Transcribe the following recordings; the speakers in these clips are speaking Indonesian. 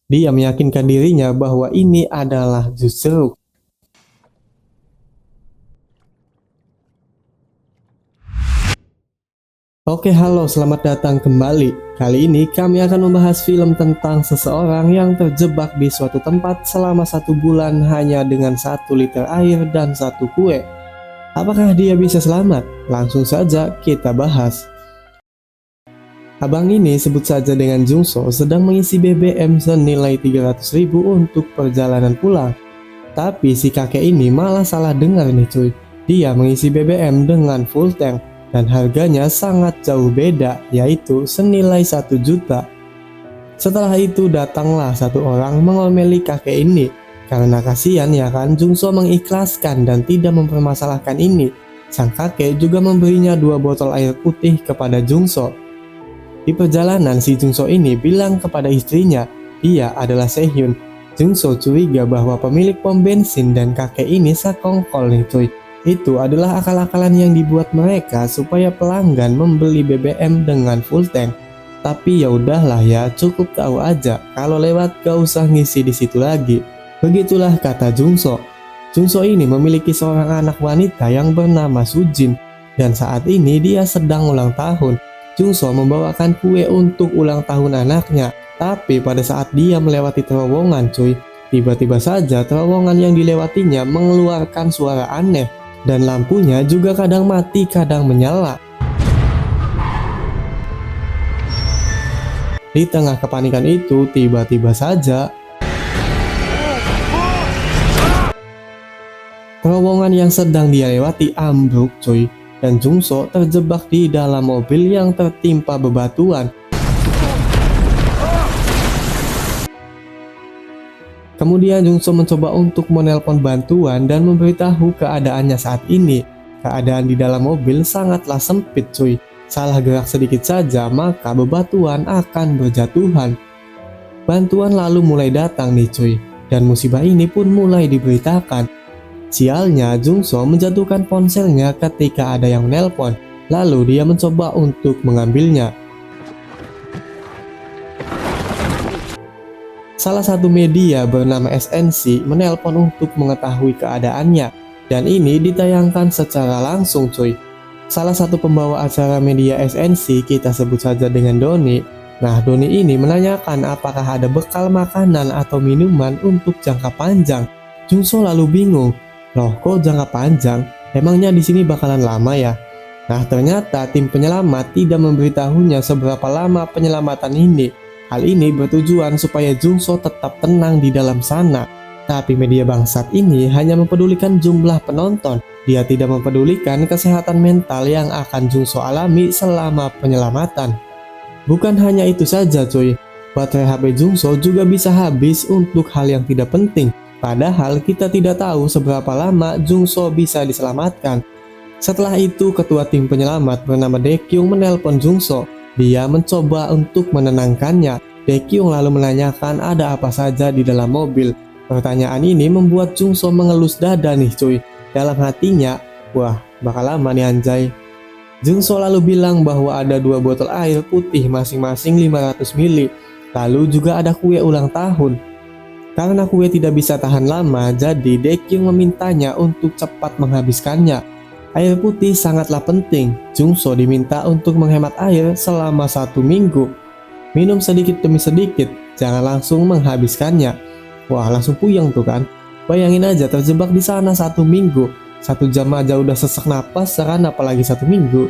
Dia meyakinkan dirinya bahwa ini adalah jus jeruk. Oke, halo, selamat datang kembali. Kali ini kami akan membahas film tentang seseorang yang terjebak di suatu tempat selama 1 bulan hanya dengan 1 liter air dan 1 kue. Apakah dia bisa selamat? Langsung saja kita bahas. Abang ini, sebut saja dengan Jungso, sedang mengisi BBM senilai 300.000 untuk perjalanan pulang. Tapi si kakek ini malah salah dengar nih cuy. Dia mengisi BBM dengan full tank dan harganya sangat jauh beda, yaitu senilai 1 juta. Setelah itu datanglah satu orang mengomeli kakek ini. Karena kasihan ya kan, Jungso mengikhlaskan dan tidak mempermasalahkan ini. Sang kakek juga memberinya 2 botol air putih kepada Jungso. Di perjalanan si Jungso ini bilang kepada istrinya, dia adalah Sehyun. Jungso curiga bahwa pemilik pom bensin dan kakek ini sekongkol nih cuy. Itu adalah akal-akalan yang dibuat mereka supaya pelanggan membeli BBM dengan full tank. Tapi ya udahlah ya, cukup tahu aja, kalau lewat gak usah ngisi di situ lagi. Begitulah kata Jungso. Jungso ini memiliki seorang anak wanita yang bernama Sujin, dan saat ini dia sedang ulang tahun. Jungso membawakan kue untuk ulang tahun anaknya, tapi pada saat dia melewati terowongan cuy, tiba-tiba saja terowongan yang dilewatinya mengeluarkan suara aneh. Dan lampunya juga kadang mati, kadang menyala. Di tengah kepanikan itu, tiba-tiba saja terowongan yang sedang dia lewati ambruk cuy. Dan Jungso terjebak di dalam mobil yang tertimpa bebatuan. Kemudian Jungso mencoba untuk menelpon bantuan dan memberitahu keadaannya saat ini. Keadaan di dalam mobil sangatlah sempit cuy. Salah gerak sedikit saja maka bebatuan akan berjatuhan. Bantuan lalu mulai datang nih cuy. Dan musibah ini pun mulai diberitakan. Sialnya Jungso menjatuhkan ponselnya ketika ada yang menelpon. Lalu dia mencoba untuk mengambilnya. Salah satu media bernama SNC menelpon untuk mengetahui keadaannya, dan ini ditayangkan secara langsung cuy. Salah satu pembawa acara media SNC, kita sebut saja dengan Doni. Nah, Doni ini menanyakan apakah ada bekal makanan atau minuman untuk jangka panjang. Jungso lalu bingung, loh kok jangka panjang? Emangnya di sini bakalan lama ya? Nah, ternyata tim penyelamat tidak memberitahunya seberapa lama penyelamatan ini. Hal ini bertujuan supaya Jungso tetap tenang di dalam sana. Tapi media bangsat ini hanya mempedulikan jumlah penonton. Dia tidak mempedulikan kesehatan mental yang akan Jungso alami selama penyelamatan. Bukan hanya itu saja cuy, baterai HP Jungso juga bisa habis untuk hal yang tidak penting. Padahal kita tidak tahu seberapa lama Jungso bisa diselamatkan. Setelah itu ketua tim penyelamat bernama Daekyung menelpon Jungso. Dia mencoba untuk menenangkannya. Daekyung lalu menanyakan ada apa saja di dalam mobil. Pertanyaan ini membuat Jungso mengelus dada nih cuy. Dalam hatinya, wah bakal lama nih anjay. Jungso lalu bilang bahwa ada 2 botol air putih masing-masing 500 ml. Lalu juga ada kue ulang tahun. Karena kue tidak bisa tahan lama, jadi Daekyung memintanya untuk cepat menghabiskannya. Air putih sangatlah penting. Jungso diminta untuk menghemat air selama 1 minggu. Minum sedikit demi sedikit, jangan langsung menghabiskannya. Wah, langsung puyeng tuh kan. Bayangin aja terjebak di sana 1 minggu. 1 jam aja udah sesak napas, kan apalagi 1 minggu.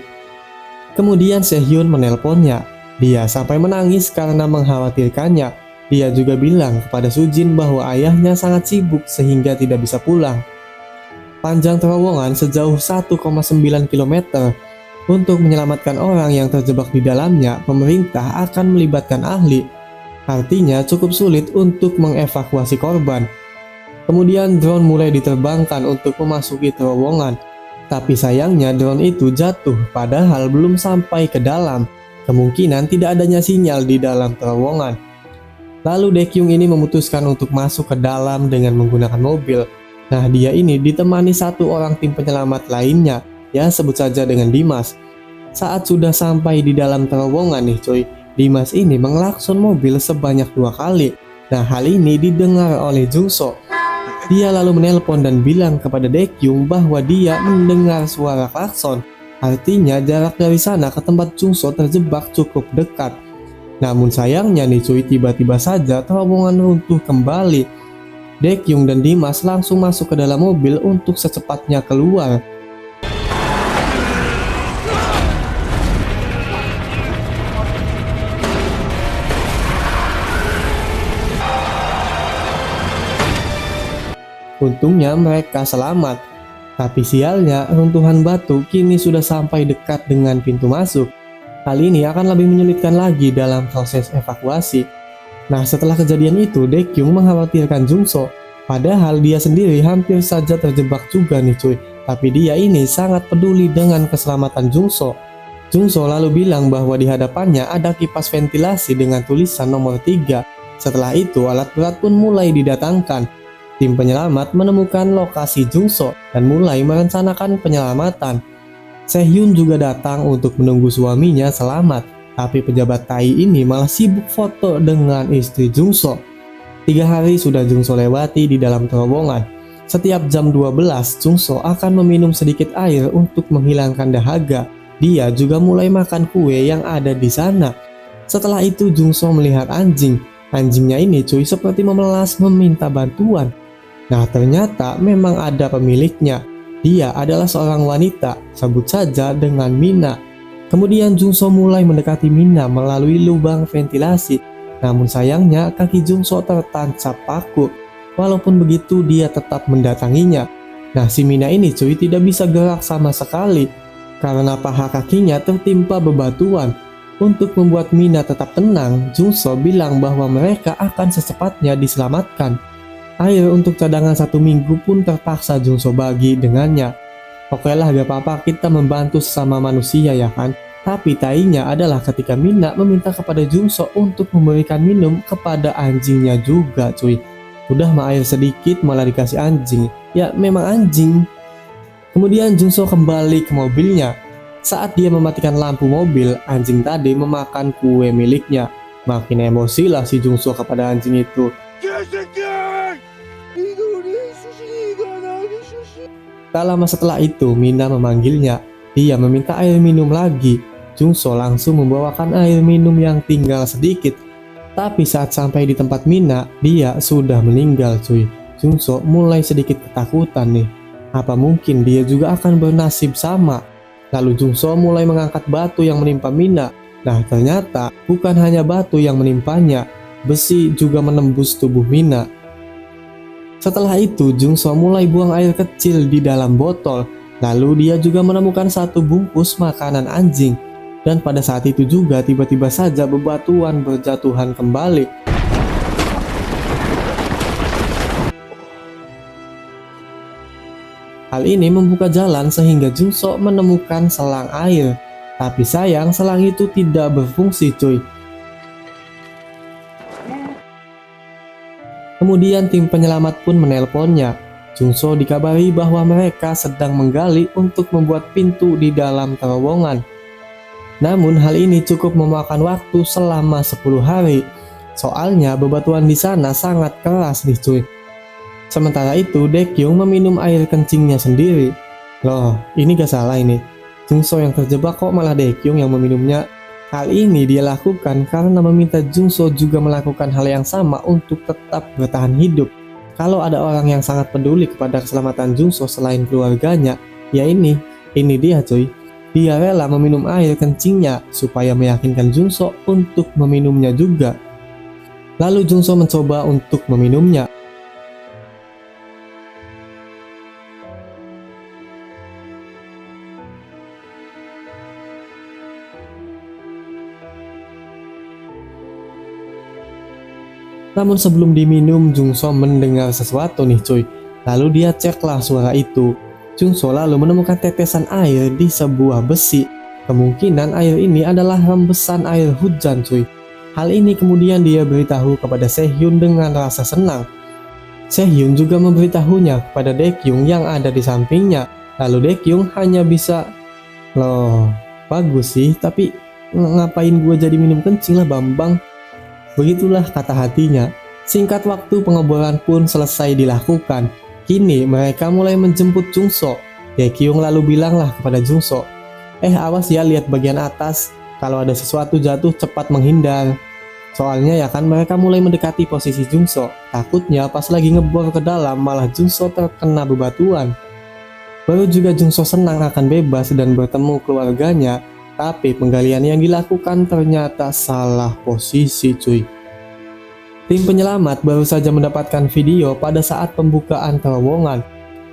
Kemudian Sehyun menelponnya. Dia sampai menangis karena mengkhawatirkannya. Dia juga bilang kepada Sujin bahwa ayahnya sangat sibuk sehingga tidak bisa pulang. Panjang terowongan sejauh 1,9 km. Untuk menyelamatkan orang yang terjebak di dalamnya, pemerintah akan melibatkan ahli. Artinya cukup sulit untuk mengevakuasi korban. Kemudian drone mulai diterbangkan untuk memasuki terowongan. Tapi sayangnya drone itu jatuh padahal belum sampai ke dalam. Kemungkinan tidak adanya sinyal di dalam terowongan. Lalu Daekyung ini memutuskan untuk masuk ke dalam dengan menggunakan mobil. Nah, dia ini ditemani 1 orang tim penyelamat lainnya, ya sebut saja dengan Dimas. Saat sudah sampai di dalam terowongan nih cuy, Dimas ini mengelakson mobil sebanyak 2 kali. Nah, hal ini didengar oleh Jungso. Dia lalu menelpon dan bilang kepada Daekyung bahwa dia mendengar suara klakson. Artinya jarak dari sana ke tempat Jungso terjebak cukup dekat. Namun sayangnya nih cuy, tiba-tiba saja terowongan runtuh kembali. Daekyung dan Dimas langsung masuk ke dalam mobil untuk secepatnya keluar. Untungnya mereka selamat, tapi sialnya runtuhan batu kini sudah sampai dekat dengan pintu masuk. Hal ini akan lebih menyulitkan lagi dalam proses evakuasi. Nah, setelah kejadian itu, Daekyung mengkhawatirkan Jungso, padahal dia sendiri hampir saja terjebak juga nih cuy. Tapi dia ini sangat peduli dengan keselamatan Jungso. Jungso lalu bilang bahwa di hadapannya ada kipas ventilasi dengan tulisan nomor 3. Setelah itu, alat berat pun mulai didatangkan. Tim penyelamat menemukan lokasi Jungso dan mulai merencanakan penyelamatan. Sehhyun juga datang untuk menunggu suaminya selamat, tapi pejabat Tai ini malah sibuk foto dengan istri Jungso. 3 hari sudah Jungso lewati di dalam terowongan. Setiap jam 12, Jungso akan meminum sedikit air untuk menghilangkan dahaga. Dia juga mulai makan kue yang ada di sana. Setelah itu Jungso melihat anjing. Anjingnya ini cuy seperti memelas meminta bantuan. Nah, ternyata memang ada pemiliknya. Dia adalah seorang wanita, sebut saja dengan Mina. Kemudian Jungso mulai mendekati Mina melalui lubang ventilasi. Namun sayangnya kaki Jungso tertancap paku. Walaupun begitu dia tetap mendatanginya. Nah, si Mina ini cuy tidak bisa gerak sama sekali karena paha kakinya tertimpa bebatuan. Untuk membuat Mina tetap tenang, Jungso bilang bahwa mereka akan secepatnya diselamatkan. Air untuk cadangan 1 minggu pun terpaksa Jungso bagi dengannya. Oke lah, gak apa-apa, kita membantu sesama manusia ya kan. Tapi tainya adalah ketika Mina meminta kepada Jungso untuk memberikan minum kepada anjingnya juga cuy. Udah mah air sedikit malah dikasih anjing. Ya memang anjing. Kemudian Jungso kembali ke mobilnya. Saat dia mematikan lampu mobil, anjing tadi memakan kue miliknya. Makin emosilah si Jungso kepada anjing itu. Tak lama setelah itu, Mina memanggilnya. Dia meminta air minum lagi. Jungso langsung membawakan air minum yang tinggal sedikit. Tapi saat sampai di tempat Mina, dia sudah meninggal cuy. Jungso mulai sedikit ketakutan nih. Apa mungkin dia juga akan bernasib sama? Lalu Jungso mulai mengangkat batu yang menimpa Mina. Nah, ternyata bukan hanya batu yang menimpanya, besi juga menembus tubuh Mina. Setelah itu, Jungso mulai buang air kecil di dalam botol. Lalu dia juga menemukan 1 bungkus makanan anjing. Dan pada saat itu juga tiba-tiba saja bebatuan berjatuhan kembali. Hal ini membuka jalan sehingga Jungso menemukan selang air. Tapi sayang selang itu tidak berfungsi cuy. Kemudian tim penyelamat pun menelponnya. Jungso dikabari bahwa mereka sedang menggali untuk membuat pintu di dalam terowongan. Namun hal ini cukup memakan waktu selama 10 hari. Soalnya bebatuan di sana sangat keras nih cuy. Sementara itu Daekyung meminum air kencingnya sendiri. Loh, ini gak salah ini. Jungso yang terjebak kok malah Daekyung yang meminumnya. Hal ini dia lakukan karena meminta Jungso juga melakukan hal yang sama untuk tetap bertahan hidup. Kalau ada orang yang sangat peduli kepada keselamatan Jungso selain keluarganya, ya ini dia cuy. Dia rela meminum air kencingnya supaya meyakinkan Jungso untuk meminumnya juga. Lalu Jungso mencoba untuk meminumnya. Namun sebelum diminum, Jungso mendengar sesuatu nih cuy. Lalu dia ceklah suara itu. Jungso lalu menemukan tetesan air di sebuah besi. Kemungkinan air ini adalah rembesan air hujan cuy. Hal ini kemudian dia beritahu kepada Sehhyun dengan rasa senang. Sehhyun juga memberitahunya kepada Daekyung yang ada di sampingnya. Lalu Daekyung hanya bisa, loh bagus sih, tapi ngapain gue jadi minum kencing lah Bambang. Begitulah kata hatinya. Singkat waktu pengeboran pun selesai dilakukan. Kini mereka mulai menjemput Jungso. Daekyung lalu bilanglah kepada Jungso, awas ya, lihat bagian atas, kalau ada sesuatu jatuh cepat menghindar. Soalnya ya kan mereka mulai mendekati posisi Jungso. Takutnya pas lagi ngebor ke dalam malah Jungso terkena bebatuan. Baru juga Jungso senang akan bebas dan bertemu keluarganya, tapi penggalian yang dilakukan ternyata salah posisi cuy. Tim penyelamat baru saja mendapatkan video pada saat pembukaan terowongan.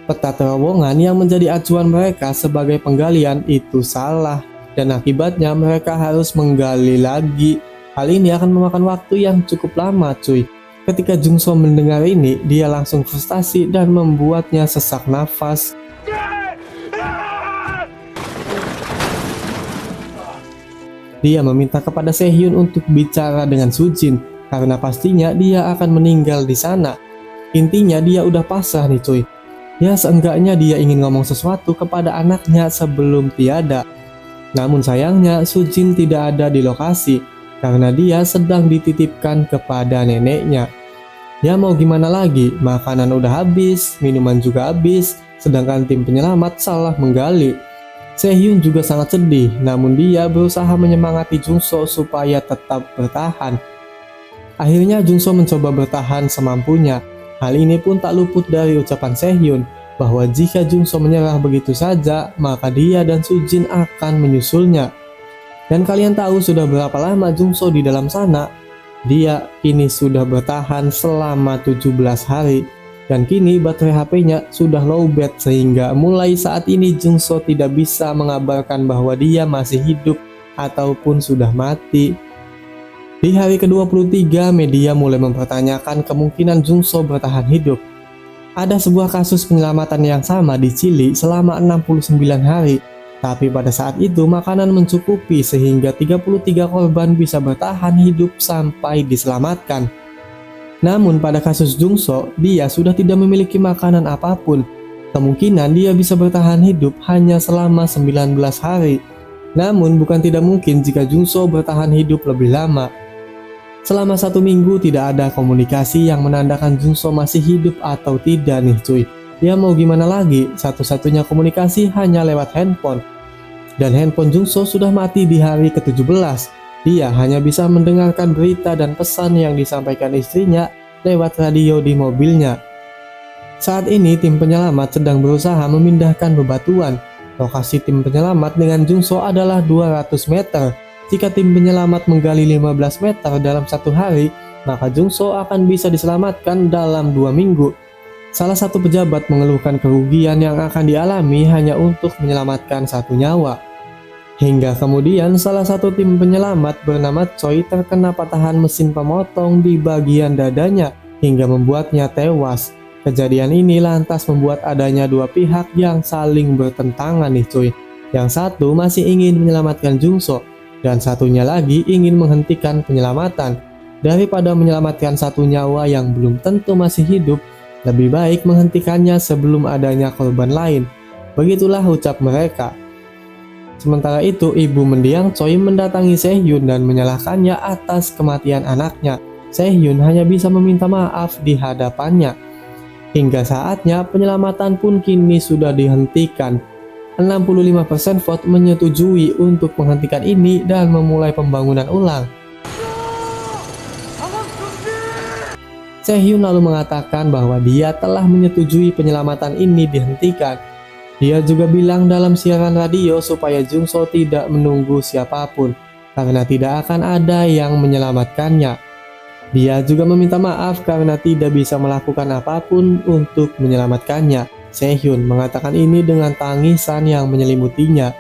Peta terowongan yang menjadi acuan mereka sebagai penggalian itu salah, dan akibatnya mereka harus menggali lagi. Hal ini akan memakan waktu yang cukup lama cuy. Ketika Jungso mendengar ini, dia langsung frustasi dan membuatnya sesak nafas. Dia meminta kepada Sehyun untuk bicara dengan Sujin, karena pastinya dia akan meninggal di sana. Intinya dia udah pasrah nih cuy. Ya seenggaknya dia ingin ngomong sesuatu kepada anaknya sebelum tiada. Namun sayangnya Sujin tidak ada di lokasi, karena dia sedang dititipkan kepada neneknya. Ya mau gimana lagi, makanan udah habis, minuman juga habis, sedangkan tim penyelamat salah menggali. Sehyun juga sangat sedih, namun dia berusaha menyemangati Jungso supaya tetap bertahan. Akhirnya Jungso mencoba bertahan semampunya. Hal ini pun tak luput dari ucapan Sehyun, bahwa jika Jungso menyerah begitu saja, maka dia dan Sujin akan menyusulnya. Dan kalian tahu sudah berapa lama Jungso di dalam sana? Dia kini sudah bertahan selama 17 hari. Dan kini baterai HP-nya sudah lowbat sehingga mulai saat ini Jungso tidak bisa mengabarkan bahwa dia masih hidup ataupun sudah mati. Di hari ke-23, media mulai mempertanyakan kemungkinan Jungso bertahan hidup. Ada sebuah kasus penyelamatan yang sama di Chili selama 69 hari. Tapi pada saat itu makanan mencukupi sehingga 33 korban bisa bertahan hidup sampai diselamatkan. Namun pada kasus Jungso, dia sudah tidak memiliki makanan apapun. Kemungkinan dia bisa bertahan hidup hanya selama 19 hari. Namun bukan tidak mungkin jika Jungso bertahan hidup lebih lama. Selama 1 minggu tidak ada komunikasi yang menandakan Jungso masih hidup atau tidak nih cuy. Ya mau gimana lagi, satu-satunya komunikasi hanya lewat handphone. Dan handphone Jungso sudah mati di hari ke-17. Dia hanya bisa mendengarkan berita dan pesan yang disampaikan istrinya lewat radio di mobilnya. Saat ini tim penyelamat sedang berusaha memindahkan bebatuan. Lokasi tim penyelamat dengan Jungso adalah 200 meter. Jika tim penyelamat menggali 15 meter dalam 1 hari, maka Jungso akan bisa diselamatkan dalam 2 minggu. Salah satu pejabat mengeluhkan kerugian yang akan dialami hanya untuk menyelamatkan 1 nyawa. Hingga kemudian salah satu tim penyelamat bernama Choi terkena patahan mesin pemotong di bagian dadanya hingga membuatnya tewas. Kejadian ini lantas membuat adanya 2 pihak yang saling bertentangan nih cuy. Yang satu masih ingin menyelamatkan Jungso dan satunya lagi ingin menghentikan penyelamatan. Daripada menyelamatkan 1 nyawa yang belum tentu masih hidup, lebih baik menghentikannya sebelum adanya korban lain. Begitulah ucap mereka. Sementara itu, ibu mendiang Choi mendatangi Sehyun dan menyalahkannya atas kematian anaknya. Sehyun hanya bisa meminta maaf di hadapannya. Hingga saatnya penyelamatan pun kini sudah dihentikan. 65% vote menyetujui untuk menghentikan ini dan memulai pembangunan ulang. Sehyun lalu mengatakan bahwa dia telah menyetujui penyelamatan ini dihentikan. Dia juga bilang dalam siaran radio supaya Jungso tidak menunggu siapapun, karena tidak akan ada yang menyelamatkannya. Dia juga meminta maaf karena tidak bisa melakukan apapun untuk menyelamatkannya. Sehyun mengatakan ini dengan tangisan yang menyelimutinya.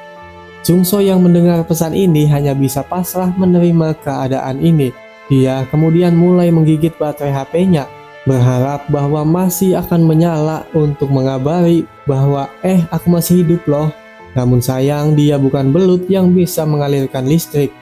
Jungso yang mendengar pesan ini hanya bisa pasrah menerima keadaan ini. Dia kemudian mulai menggigit baterai HP-nya, berharap bahwa masih akan menyala untuk mengabari bahwa aku masih hidup loh. Namun sayang dia bukan belut yang bisa mengalirkan listrik.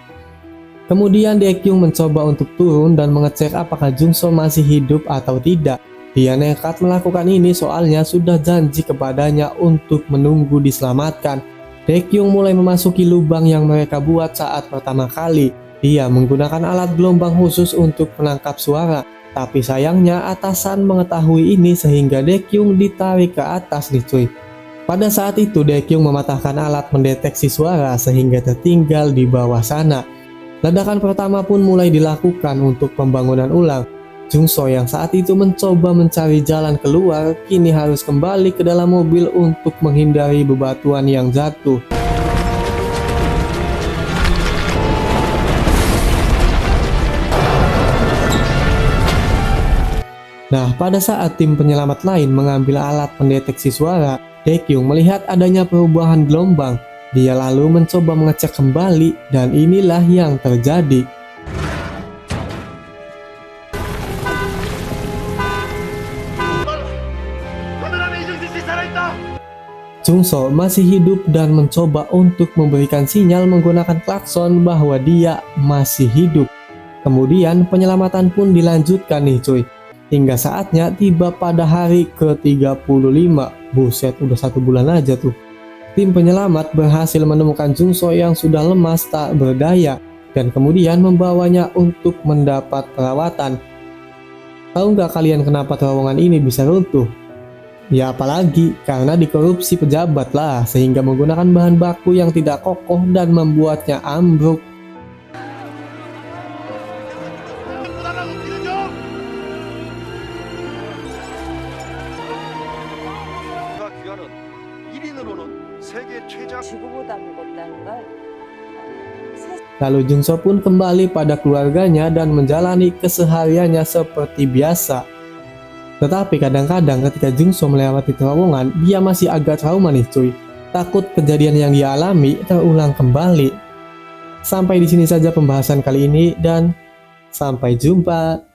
Kemudian Daekyung mencoba untuk turun dan mengecek apakah Jungso masih hidup atau tidak. Dia nekat melakukan ini soalnya sudah janji kepadanya untuk menunggu diselamatkan. Daekyung mulai memasuki lubang yang mereka buat saat pertama kali. Dia menggunakan alat gelombang khusus untuk menangkap suara. Tapi sayangnya atasan mengetahui ini sehingga Daekyung ditarik ke atas nih cuy. Pada saat itu Daekyung mematahkan alat mendeteksi suara sehingga tertinggal di bawah sana. Ledakan pertama pun mulai dilakukan untuk pembangunan ulang. Jungso yang saat itu mencoba mencari jalan keluar kini harus kembali ke dalam mobil untuk menghindari bebatuan yang jatuh. Nah, pada saat tim penyelamat lain mengambil alat pendeteksi suara, Daekyung melihat adanya perubahan gelombang. Dia lalu mencoba mengecek kembali dan inilah yang terjadi. Jungso masih hidup dan mencoba untuk memberikan sinyal menggunakan klakson bahwa dia masih hidup. Kemudian penyelamatan pun dilanjutkan nih cuy. Hingga saatnya tiba pada hari ke-35. Buset, udah 1 bulan aja tuh. Tim penyelamat berhasil menemukan Jungso yang sudah lemas tak berdaya dan kemudian membawanya untuk mendapat perawatan. Tahu nggak kalian kenapa terowongan ini bisa runtuh? Ya apalagi karena dikorupsi pejabat lah, sehingga menggunakan bahan baku yang tidak kokoh dan membuatnya ambruk. Lalu Jungso pun kembali pada keluarganya dan menjalani kesehariannya seperti biasa. Tetapi kadang-kadang ketika Jungso melewati terowongan, dia masih agak trauma nih cuy. Takut kejadian yang dia alami terulang kembali. Sampai di sini saja pembahasan kali ini dan sampai jumpa.